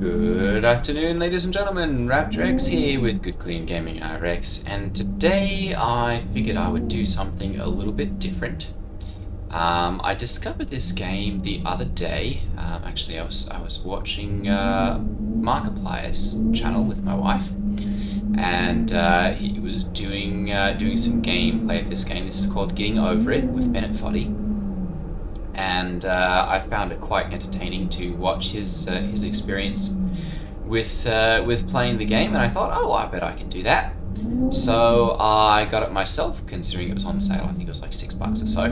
Good afternoon, ladies and gentlemen. Raptor X here with Good Clean Gaming RX, and today I figured I would do something a little bit different. I discovered this game the other day. Actually, I was watching Markiplier's channel with my wife, and he was doing some gameplay of this game. This is called Getting Over It with Bennet Foddy. And I found it quite entertaining to watch his experience with playing the game, and I thought, oh, I bet I can do that. So I got it myself, considering it was on sale. I think it was like $6 or so,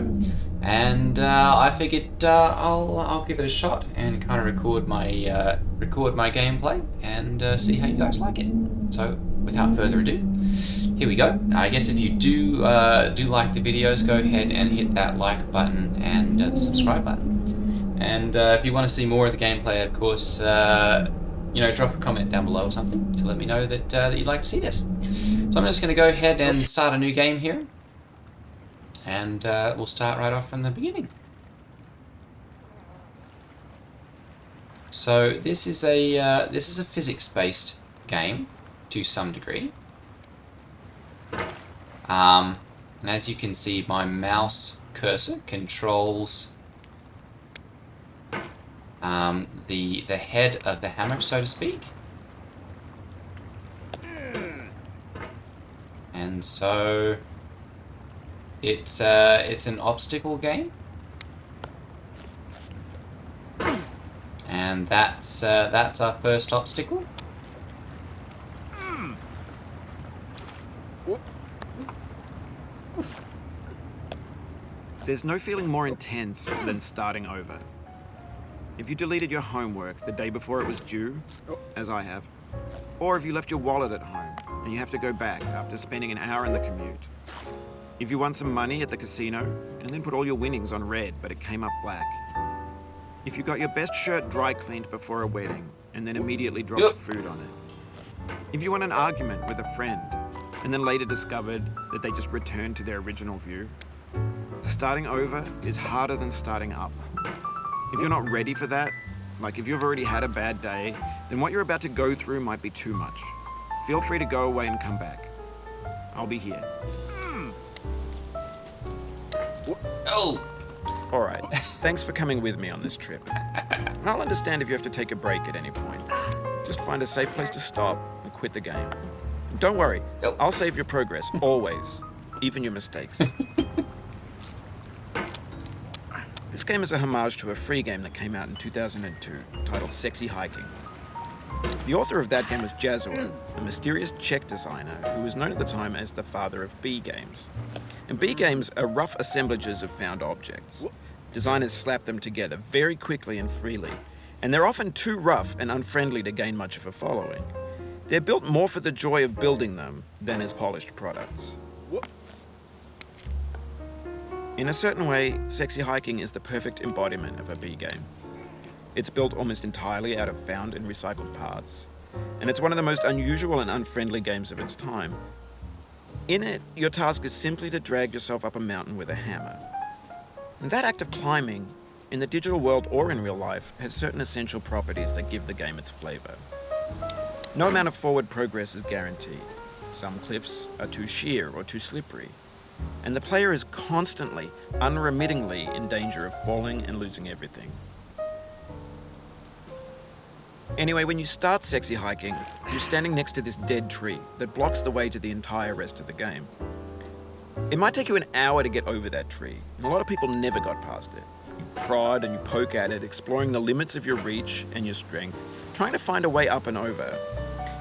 and I figured I'll give it a shot and kind of record my gameplay and see how you guys like it. So without further ado, here we go. I guess if you do like the videos, go ahead and hit that like button and the subscribe button. And if you want to see more of the gameplay, of course, drop a comment down below or something to let me know that you'd like to see this. So I'm just going to go ahead and start a new game here, and we'll start right off from the beginning. So this is a physics-based game to some degree. And as you can see, my mouse cursor controls the head of the hammer, so to speak. And so it's an obstacle game, and that's our first obstacle. There's no feeling more intense than starting over. If you deleted your homework the day before it was due, as I have, or if you left your wallet at home and you have to go back after spending an hour in the commute. If you won some money at the casino and then put all your winnings on red but it came up black. If you got your best shirt dry cleaned before a wedding and then immediately dropped food on it. If you won an argument with a friend and then later discovered that they just returned to their original view. Starting over is harder than starting up. If you're not ready for that, like if you've already had a bad day, then what you're about to go through might be too much. Feel free to go away and come back. I'll be here. Oh! Alright, thanks for coming with me on this trip. I'll understand if you have to take a break at any point. Just find a safe place to stop and quit the game. Don't worry, I'll save your progress, always. Even your mistakes. This game is a homage to a free game that came out in 2002, titled Sexy Hiking. The author of that game was Jazuo, a mysterious Czech designer who was known at the time as the father of B games. And B games are rough assemblages of found objects. Designers slap them together very quickly and freely, and they're often too rough and unfriendly to gain much of a following. They're built more for the joy of building them than as polished products. In a certain way, Sexy Hiking is the perfect embodiment of a B game. It's built almost entirely out of found and recycled parts, and it's one of the most unusual and unfriendly games of its time. In it, your task is simply to drag yourself up a mountain with a hammer. And that act of climbing, in the digital world or in real life, has certain essential properties that give the game its flavor. No amount of forward progress is guaranteed. Some cliffs are too sheer or too slippery. And the player is constantly, unremittingly in danger of falling and losing everything. Anyway, when you start Sexy Hiking, you're standing next to this dead tree that blocks the way to the entire rest of the game. It might take you an hour to get over that tree, and a lot of people never got past it. You prod and you poke at it, exploring the limits of your reach and your strength, trying to find a way up and over.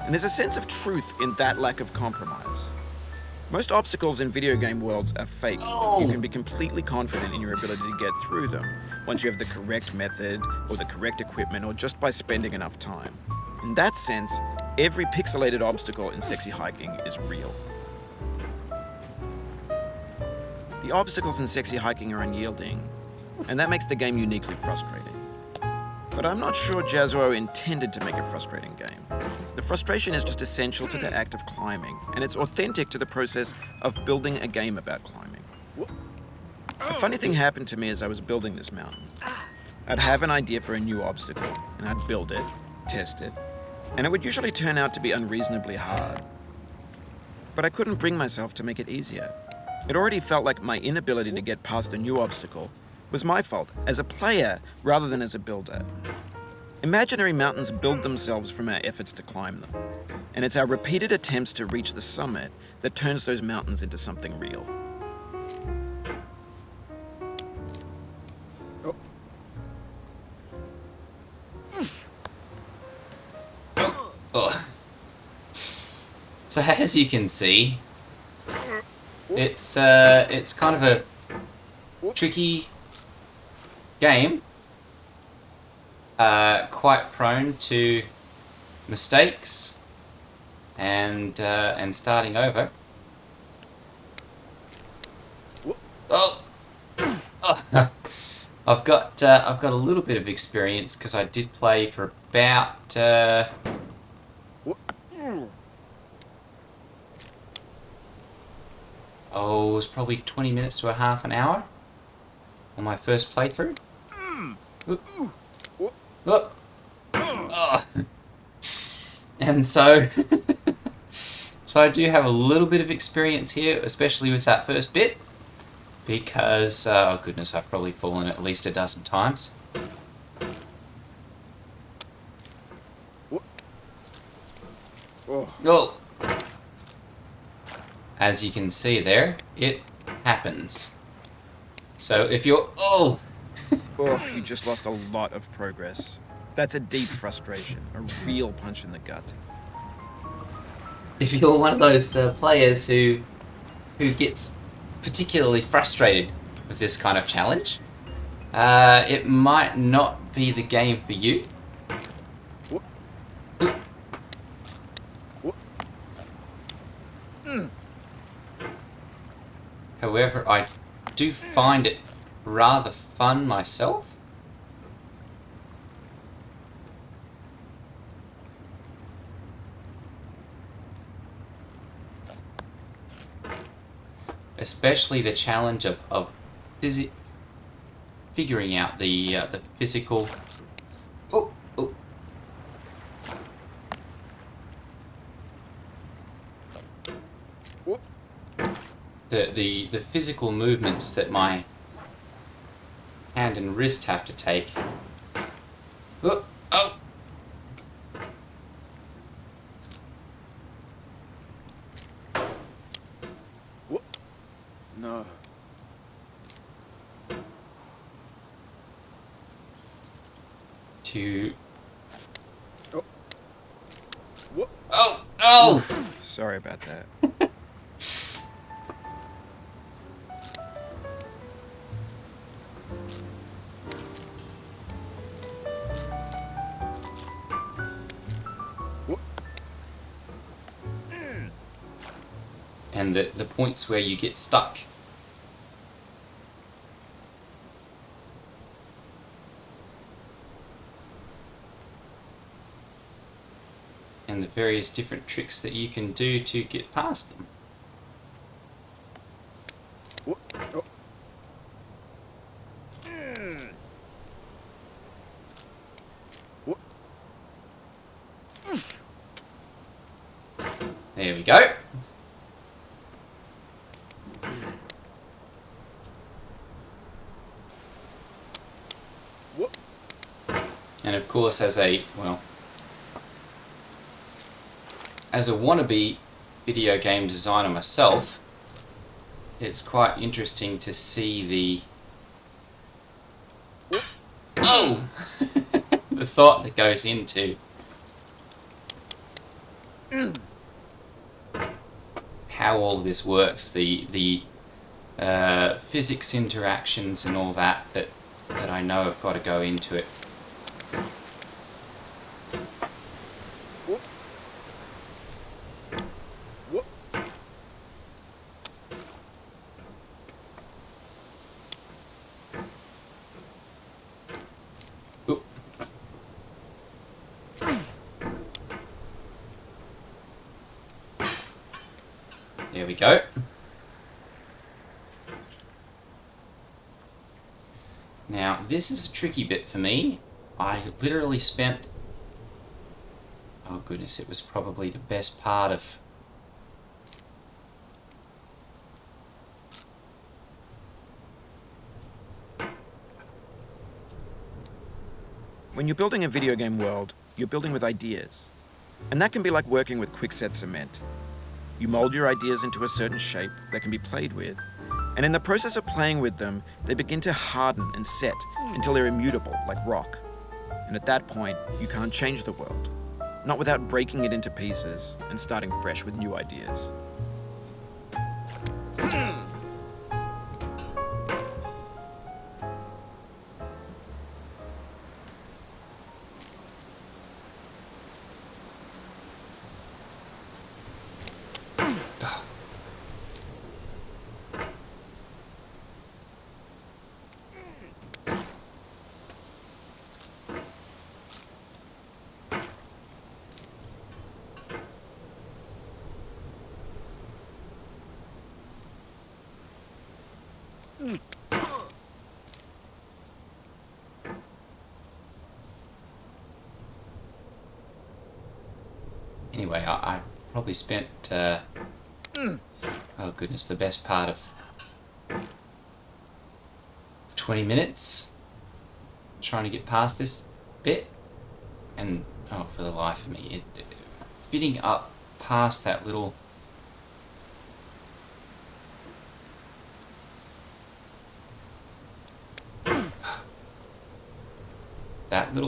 And there's a sense of truth in that lack of compromise. Most obstacles in video game worlds are fake. You can be completely confident in your ability to get through them once you have the correct method or the correct equipment or just by spending enough time. In that sense, every pixelated obstacle in Sexy Hiking is real. The obstacles in Sexy Hiking are unyielding, and that makes the game uniquely frustrating. But I'm not sure Jazuo intended to make a frustrating game. The frustration is just essential to the act of climbing, and it's authentic to the process of building a game about climbing. A funny thing happened to me as I was building this mountain. I'd have an idea for a new obstacle, and I'd build it, test it, and it would usually turn out to be unreasonably hard. But I couldn't bring myself to make it easier. It already felt like my inability to get past a new obstacle was my fault as a player rather than as a builder. Imaginary mountains build themselves from our efforts to climb them, and it's our repeated attempts to reach the summit that turns those mountains into something real. Oh. So as you can see, it's kind of a tricky game, quite prone to mistakes and starting over. Oh, oh. I've got a little bit of experience because I did play for about it was probably 20 minutes to a half an hour on my first playthrough. Oop. Oop. Oh. And so so I do have a little bit of experience here, especially with that first bit, because oh goodness, I've probably fallen at least a dozen times. Oh. As you can see there, it happens. So if you're Oh, you just lost a lot of progress. That's a deep frustration, a real punch in the gut. If you're one of those players who gets particularly frustrated with this kind of challenge, it might not be the game for you. However, I do find it rather fun myself. Especially the challenge of figuring out the physical. Oh, oh. The physical movements that my hand and wrist have to take. Oh, oh. No. To. Oh. Oh, oh! Sorry about that. And the points where you get stuck. And the various different tricks that you can do to get past them. There we go. And of course, as a wannabe video game designer myself, it's quite interesting to see the the thought that goes into how all of this works, the physics interactions and all that I know have got to go into it. There we go. Now, this is a tricky bit for me. I literally spent Oh goodness, it was probably the best part of... When you're building a video game world, you're building with ideas. And that can be like working with quickset cement. You mold your ideas into a certain shape that can be played with, and in the process of playing with them, they begin to harden and set until they're immutable, like rock. And at that point, you can't change the world, not without breaking it into pieces and starting fresh with new ideas. Anyway, I probably spent, oh goodness, the best part of 20 minutes trying to get past this bit, and oh, for the life of me, fitting up past that little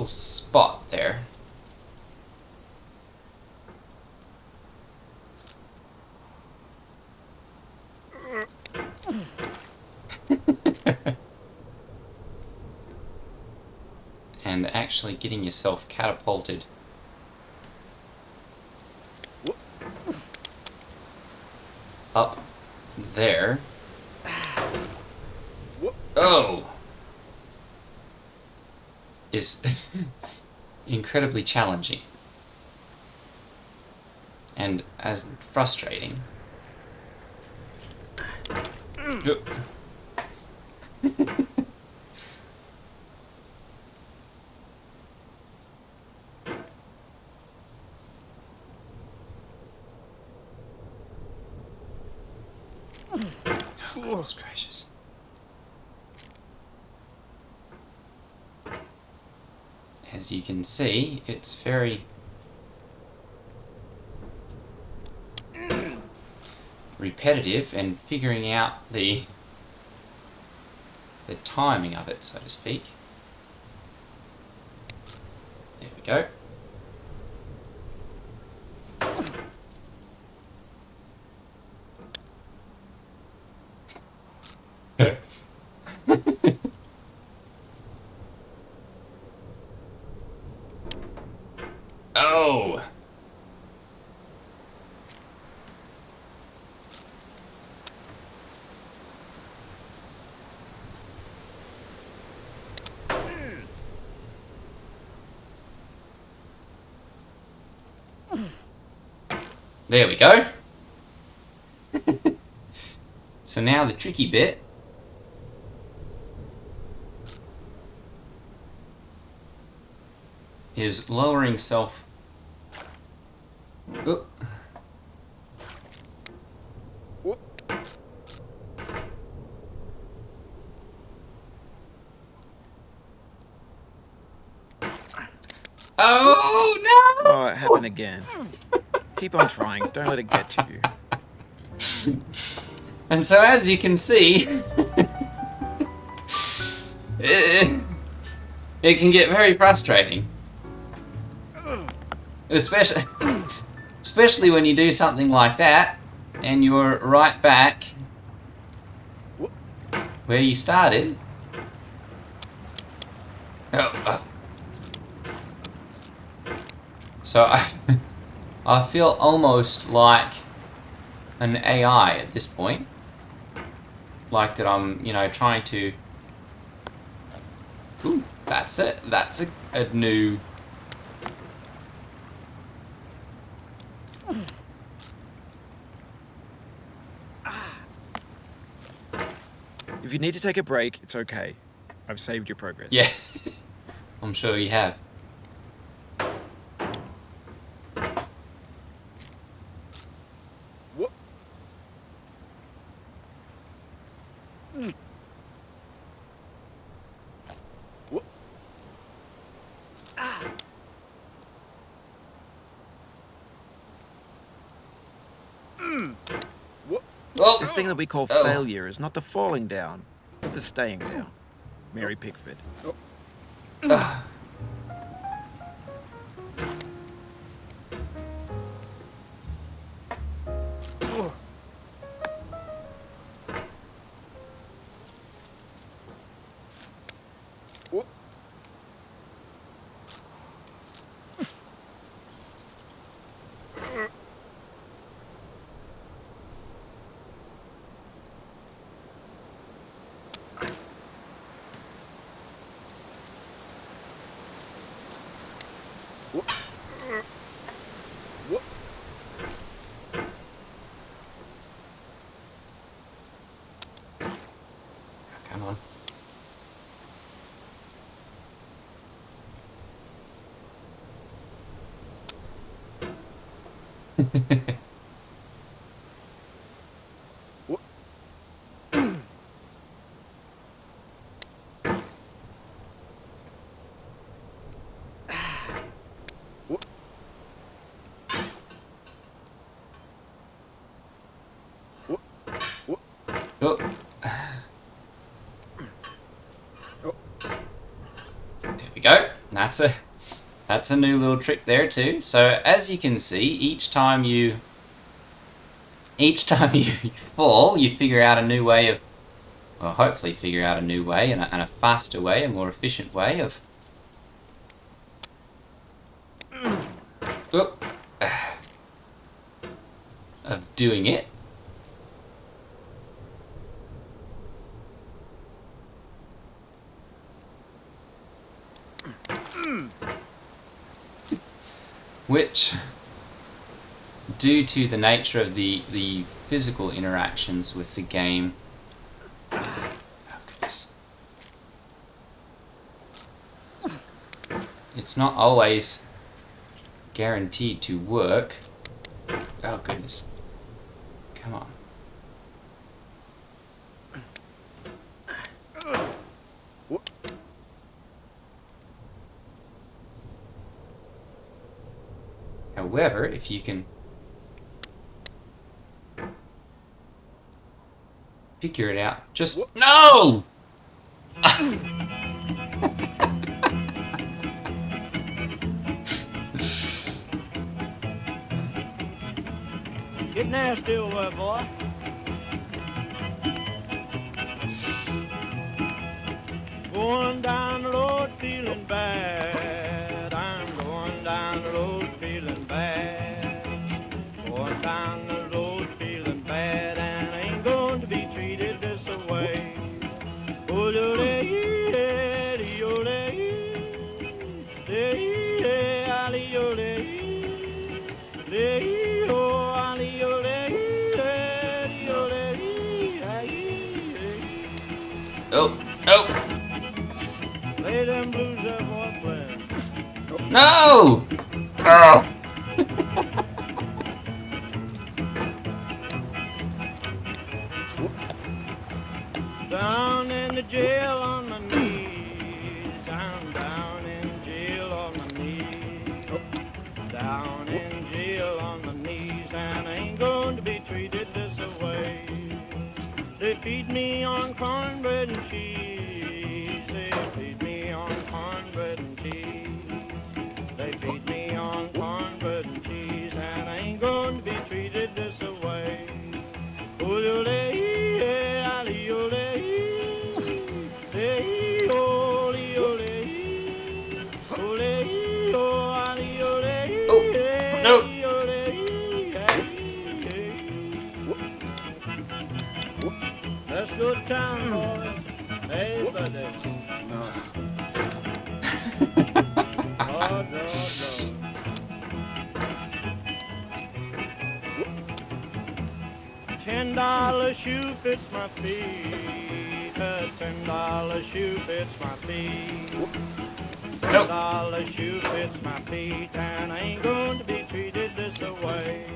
spot there. And actually getting yourself catapulted up there. Oh! Is incredibly challenging. And as frustrating. Oh, goodness gracious. As you can see, it's very repetitive, and figuring out the timing of it, so to speak. There we go. Oh! There we go. So now the tricky bit is lowering self. Oop. Oh no! Oh, it happened again. Keep on trying, don't let it get to you. And so as you can see, it can get very frustrating. Especially when you do something like that and you're right back where you started. Oh. So I feel almost like an AI at this point. Like that I'm, trying to... Ooh, that's it. That's a new... If you need to take a break, it's okay. I've saved your progress. Yeah, I'm sure you have. Oh! This thing that we call Oh. failure is not the falling down, but the staying down. Mary Pickford. Ugh. Come on. Oh. There we go. That's a new little trick there too. So as you can see, each time you fall, you figure out a new way of, or hopefully figure out a new way and a faster way, a more efficient way of doing it. Which, due to the nature of the physical interactions with the game, oh goodness, it's not always guaranteed to work. Oh goodness, come on. However, if you can figure it out, just no! Get nasty over, boy. Going down the road feeling bad. I'm going down the road feeling bad. Going down the road feeling bad, and I ain't going to be treated this way. Oh, Oh, oh! Play them blues there, boy, play. No! Oh! Down in the jail on my knees. I'm down in jail on my knees. Down in jail on my knees, and I ain't going to be treated this way. They feed me on cornbread and cheese. They feed me on cornbread and cheese. They feed me on cornbread and cheese, and I ain't going to be treated this way. No! Let's go to town, boys. Hey, buddy. Lord, Lord, Lord. $10 shoe fits my feet. A $10 shoe fits my feet. $10 shoe fits my feet, and I ain't going to be treated this way.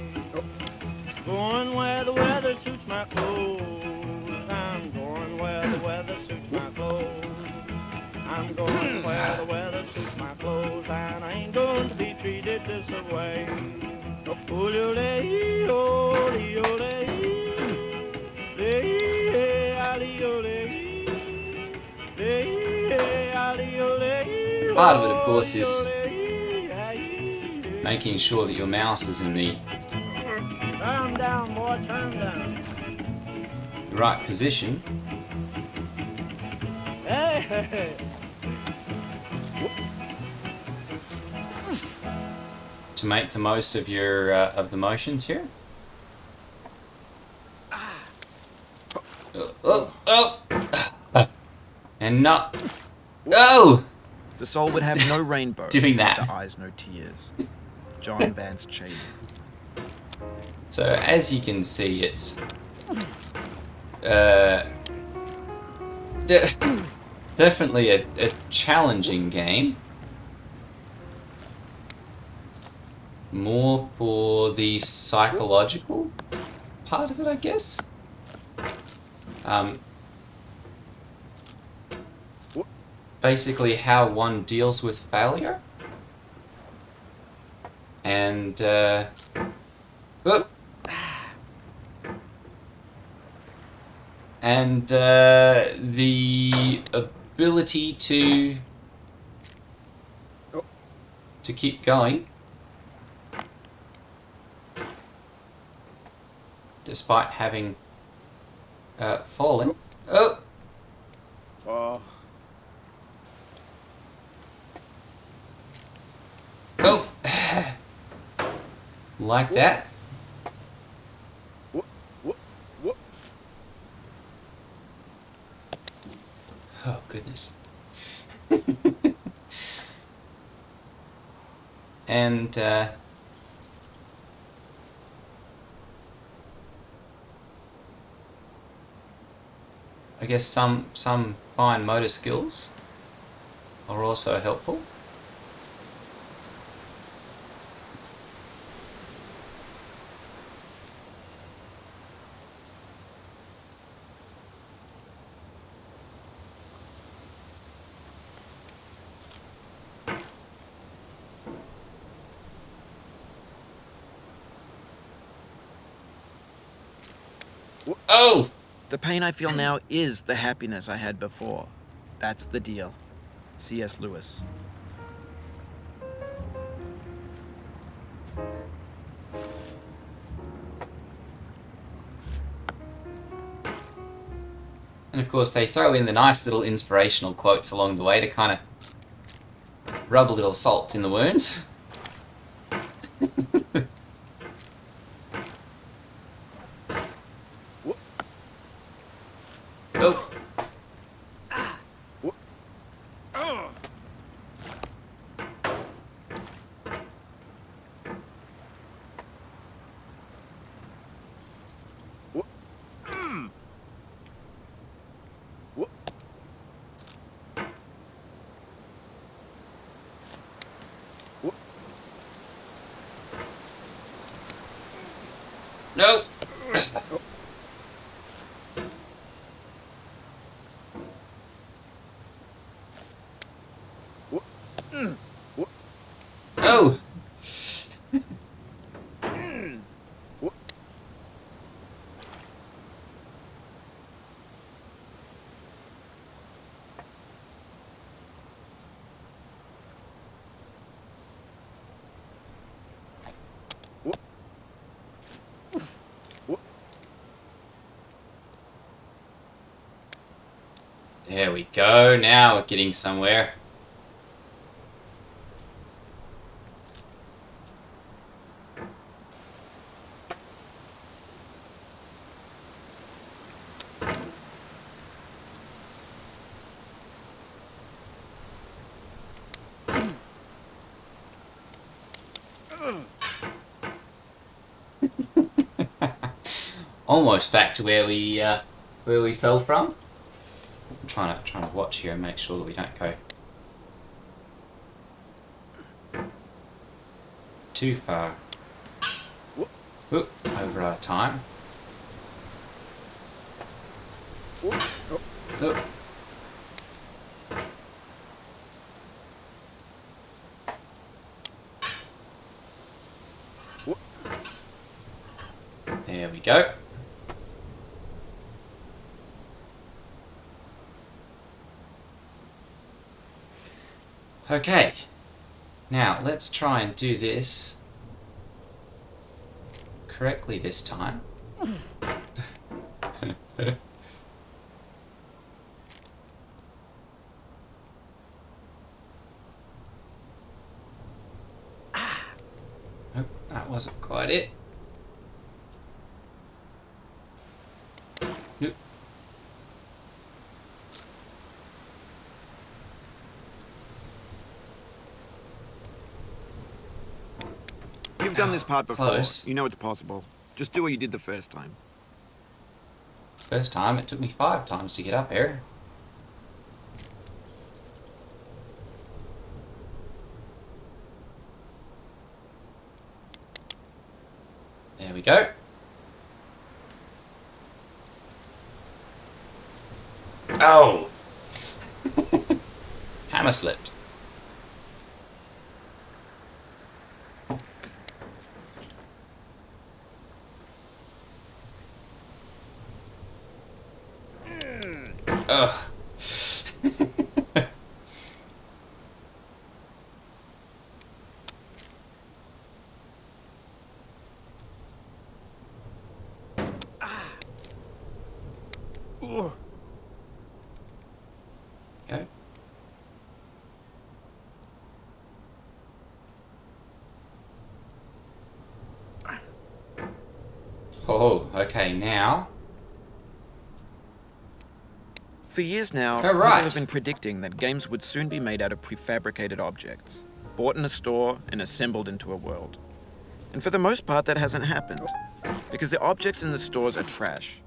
Going where the weather suits my clothes. I'm going where the weather suits my clothes. I'm going where the weather suits my clothes, and I ain't going to be treated this way. Part of it, of course, is making sure that your mouse is in the Turn down, boy, turn down. right position. Hey. To make the most of your of the motions here. Oh! And not. Oh! The soul would have no rainbow. Doing that. The eyes no tears. John Vance Cheney. So as you can see, it's definitely a challenging game. More for the psychological part of it, I guess. Basically how one deals with failure. And whoop. And the ability to keep going despite having fallen. Oh! Oh! Like that. Oh, goodness. And I guess some fine motor skills are also helpful. Oh! The pain I feel now is the happiness I had before. That's the deal. C.S. Lewis. And of course they throw in the nice little inspirational quotes along the way to kind of rub a little salt in the wounds. Oh! No! No! There we go, now we're getting somewhere. Almost back to where we fell from. I'm trying to watch here and make sure that we don't go too far over our time. Oh. There we go. Okay. Now, let's try and do this correctly this time. Oh, that wasn't quite it. Nope. You've done this part before. Close. You know it's possible. Just do what you did the first time. First time, it took me 5 times to get up here. There we go. Oh! Hammer slipped. Ugh. Okay. Oh, okay, now. For years now, Oh, people right. have been predicting that games would soon be made out of prefabricated objects, bought in a store and assembled into a world. And for the most part, that hasn't happened, because the objects in the stores are trash.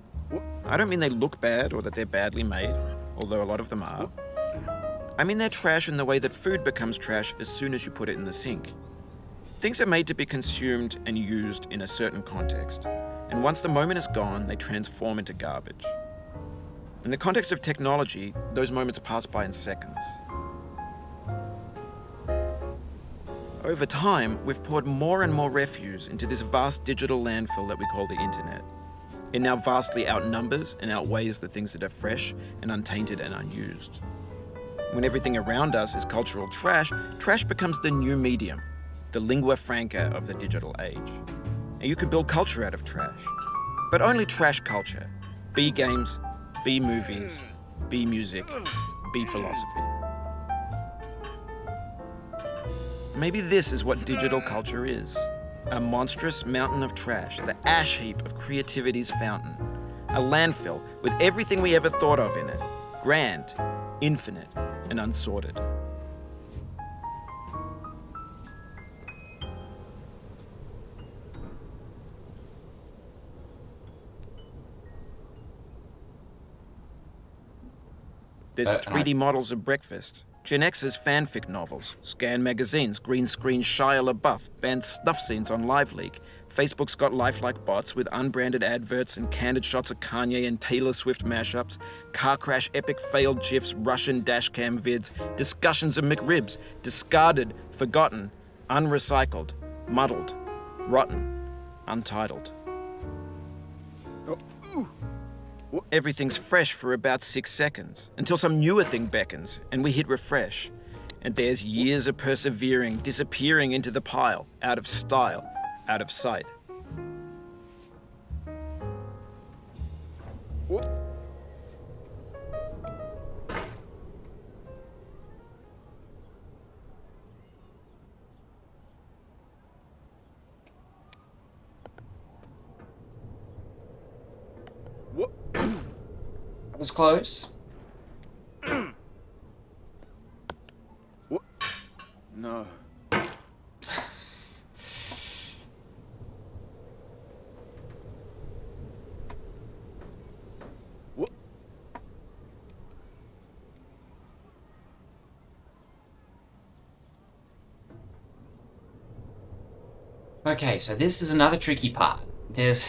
I don't mean they look bad or that they're badly made, although a lot of them are. I mean they're trash in the way that food becomes trash as soon as you put it in the sink. Things are made to be consumed and used in a certain context, and once the moment is gone, they transform into garbage. In the context of technology, those moments pass by in seconds. Over time, we've poured more and more refuse into this vast digital landfill that we call the internet. It now vastly outnumbers and outweighs the things that are fresh and untainted and unused. When everything around us is cultural trash, trash becomes the new medium, the lingua franca of the digital age. And you can build culture out of trash, but only trash culture. B games, B movies, B music, B philosophy. Maybe this is what digital culture is. A monstrous mountain of trash, the ash heap of creativity's fountain. A landfill with everything we ever thought of in it. Grand, infinite, and unsorted. There's 3D models of breakfast, Gen X's fanfic novels, scan magazines, green screen Shia LaBeouf, banned snuff scenes on LiveLeak. Facebook's got lifelike bots with unbranded adverts and candid shots of Kanye and Taylor Swift mashups, car crash epic failed GIFs, Russian dashcam vids, discussions of McRibs, discarded, forgotten, unrecycled, muddled, rotten, untitled. Everything's fresh for about 6 seconds, until some newer thing beckons, and we hit refresh. And there's years of persevering, disappearing into the pile, out of style, out of sight. That was close. No. Okay, so this is another tricky part. There's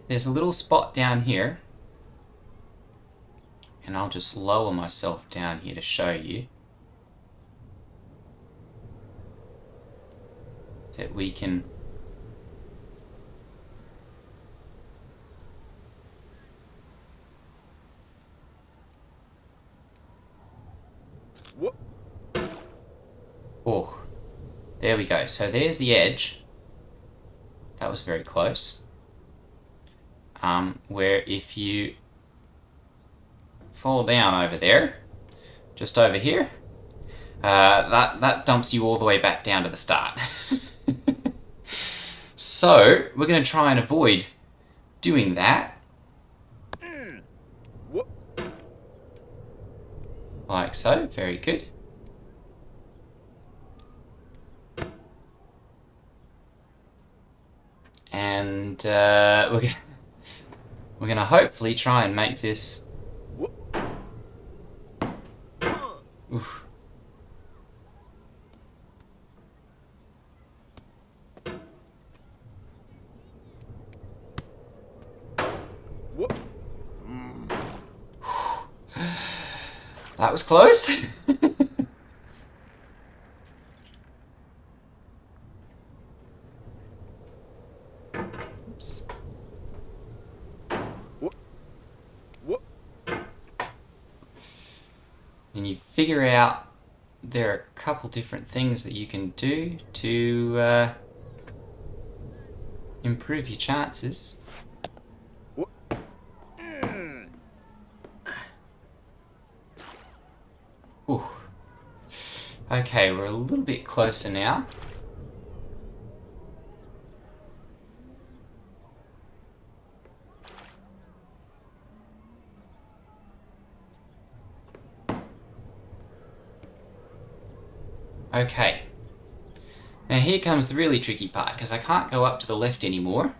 a little spot down here. And I'll just lower myself down here to show you that we can there we go. So there's the edge. That was very close. Where if you fall down over there, just over here, that dumps you all the way back down to the start. So we're going to try and avoid doing that. Like so, very good. And we're gonna hopefully try and make this. Oof. That was close. Oops. And you figure out there are a couple different things that you can do to improve your chances. Ooh. Okay, we're a little bit closer now. Okay. Now here comes the really tricky part, because I can't go up to the left anymore.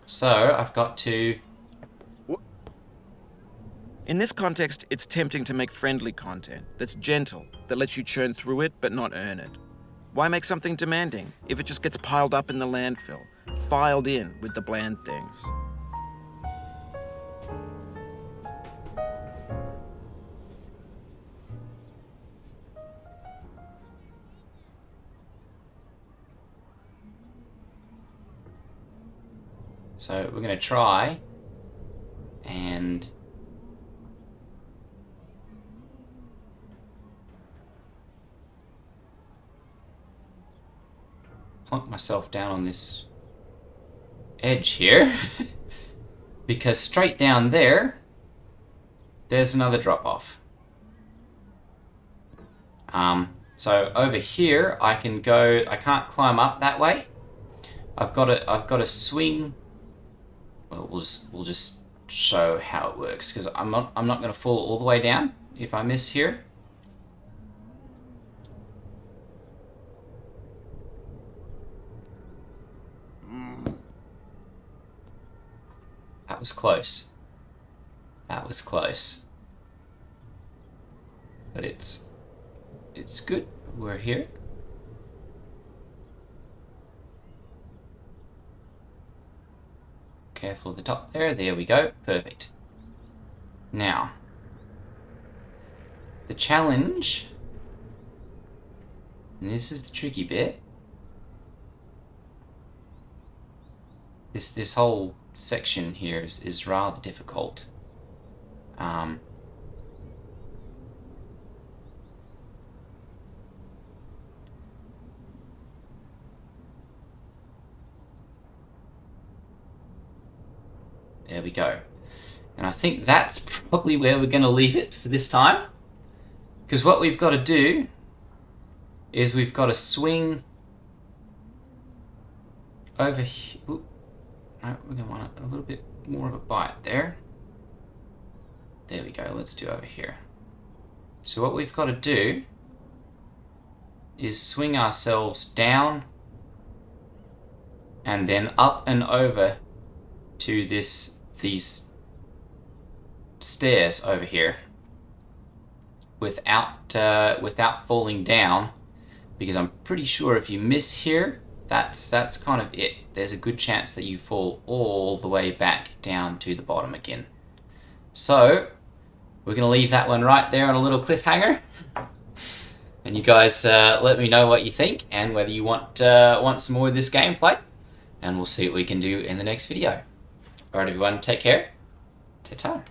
So I've got to... In this context, it's tempting to make friendly content that's gentle, that lets you churn through it but not earn it. Why make something demanding if it just gets piled up in the landfill, filed in with the bland things? So we're going to try and plunk myself down on this edge here because straight down there, there's another drop off. So over here I can go, I can't climb up that way. I've got to swing. Well, we'll just show how it works, because I'm not going to fall all the way down if I miss here. That was close. That was close. But it's good. We're here. Careful of the top there. There we go. Perfect. Now, the challenge, and this is the tricky bit. This whole section here is rather difficult. There we go. And I think that's probably where we're going to leave it for this time. Because what we've got to do is we've got to swing over here. No, we're going to want a little bit more of a bite there. There we go. Let's do over here. So what we've got to do is swing ourselves down and then up and over to these stairs over here without falling down, because I'm pretty sure if you miss here, that's kind of it. There's a good chance that you fall all the way back down to the bottom again. So we're going to leave that one right there on a little cliffhanger. And you guys let me know what you think and whether you want some more of this gameplay. And we'll see what we can do in the next video. Alright everyone, take care. Ta-ta.